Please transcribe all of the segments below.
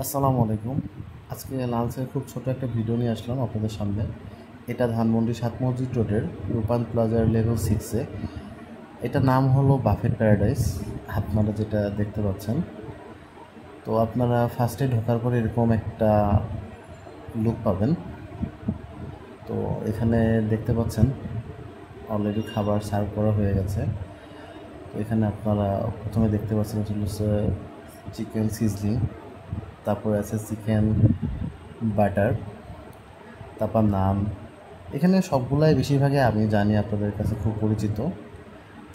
আসসালামু আলাইকুম। আজকে লাঞ্চের খুব ছোট একটা ভিডিও নিয়ে আসলাম আপনাদের সামনে। এটা ধানমন্ডি ৭ মসজিদ রোডের রূপান প্লাজার লেভেল 6-এ। এটার নাম হলো বাফেট প্যারাডাইস, আপনারা যেটা দেখতে পাচ্ছেন। তো আপনারা ফার্স্টে ঢোকার পরে এরকম একটা লুক পাবেন। তো এখানে দেখতে পাচ্ছেন অলরেডি খাবার সার্ভ করা হয়ে গেছে। তো এখানে আপনারা প্রথমে দেখতে পাচ্ছেন এটা হচ্ছে চিকেন সিজলিং, তারপরে আছে চিকেন বাটার, তারপর নান। এখানে সবগুলাই বেশিরভাগই আমি জানি আপনাদের কাছে খুব পরিচিত,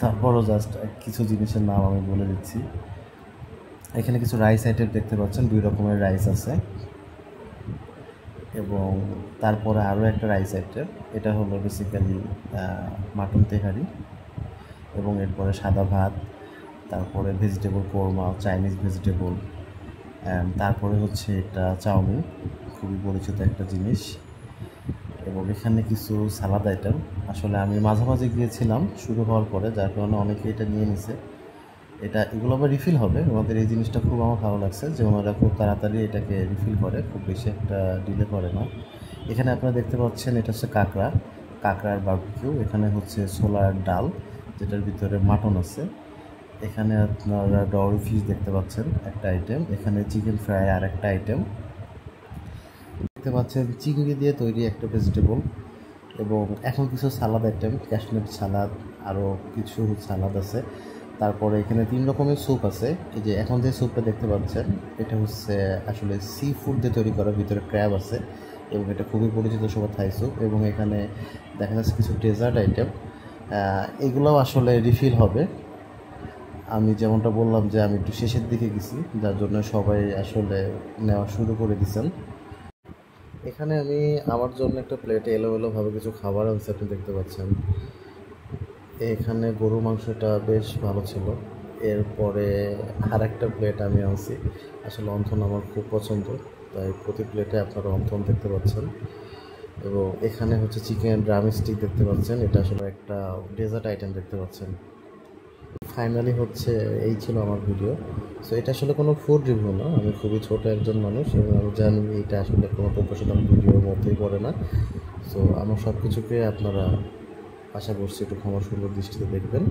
তারপরও জাস্ট কিছু জিনিসের নাম আমি বলে দিচ্ছি। এখানে কিছু রাইস আইটেম দেখতে পাচ্ছেন, 2 রকমের রাইস আছে। এবং তারপরে আরও একটা রাইস আইটেম, এটা হলো বেসিক্যালি মাটন তেহারি। এবং এরপরে সাদা ভাত, তারপরে vegetable korma, Chinese vegetable, and তারপরে হচ্ছে এটা চাউমিন, খুবই পরিচিত একটা জিনিস। এবং এখানে কিছু সালাদ আইটেম। আসলে আমি মাঝামাঝি গিয়েছিলাম শুরু হওয়ার পরে, যার কারণে অনেকে এটা নিয়ে নিছে। এগুলো আবার রিফিল হবে। ওনাদের এই জিনিসটা খুব আমার ভালো লাগছে যে ওনারা খুব তাড়াতাড়ি এটাকে রিফিল করে, খুব বেশি একটা ডিলে করে না। এখানে আপনারা দেখতে পাচ্ছেন এটা হচ্ছে কাঁকড়ার বারবিকিউ। এখানে হচ্ছে ছোলার ডাল, যেটার ভিতরে মাটন আছে। এখানে আপনারা ডরি ফিশ দেখতে পাচ্ছেন একটা আইটেম। এখানে চিকেন ফ্রাই আর একটা আইটেম দেখতে পাচ্ছেন, চিংড়ি দিয়ে তৈরি একটা ভেজিটেবল। এবং এখন কিছু সালাদ আইটেম, ক্যাশনাট সালাদ, আরও কিছু সালাদ আছে। তারপরে এখানে 3 রকমের স্যুপ আছে। এই যে এখন যে স্যুপটা দেখতে পাচ্ছেন এটা হচ্ছে আসলে সি ফুড দিয়ে তৈরি করা, ভিতরে ক্র্যাব আছে এবং এটা খুবই পরিচিত সবার থাই স্যুপ। এবং এখানে দেখা যাচ্ছে কিছু ডেজার্ট আইটেম, এগুলোও আসলে রিফিল হবে। আমি যেমনটা বললাম যে আমি একটু শেষের দিকে গেছি, যার জন্য সবাই আসলে নেওয়া শুরু করে দিয়েছেন। এখানে আমি আমার জন্য একটা প্লেটে এলোমেলোভাবে কিছু খাবার আনছি, আপনি দেখতে পাচ্ছেন। এখানে গরু মাংসটা বেশ ভালো ছিল। এরপরে আর একটা প্লেট আমি আনছি। আসলে অন্থন আমার খুব পছন্দ, তাই প্রতি প্লেটে আপনারা অন্থন দেখতে পাচ্ছেন। এবং এখানে হচ্ছে চিকেন ড্রামস্টিক দেখতে পাচ্ছেন, এটা আসলে একটা ডেজার্ট আইটেম দেখতে পাচ্ছেন। ফাইনালি হচ্ছে এই ছিল আমার ভিডিও। সো এটা আসলে কোনো ফুড রিভিউ না, আমি খুবই ছোট একজন মানুষ এবং আমি জানি এটা আসলে কোনো প্রফেশনাল ভিডিওর মধ্যেই পড়ে না। সো আমার সব কিছুকে আপনারা আশা করছি একটু ক্ষমা সুন্দর দৃষ্টিতে দেখবেন।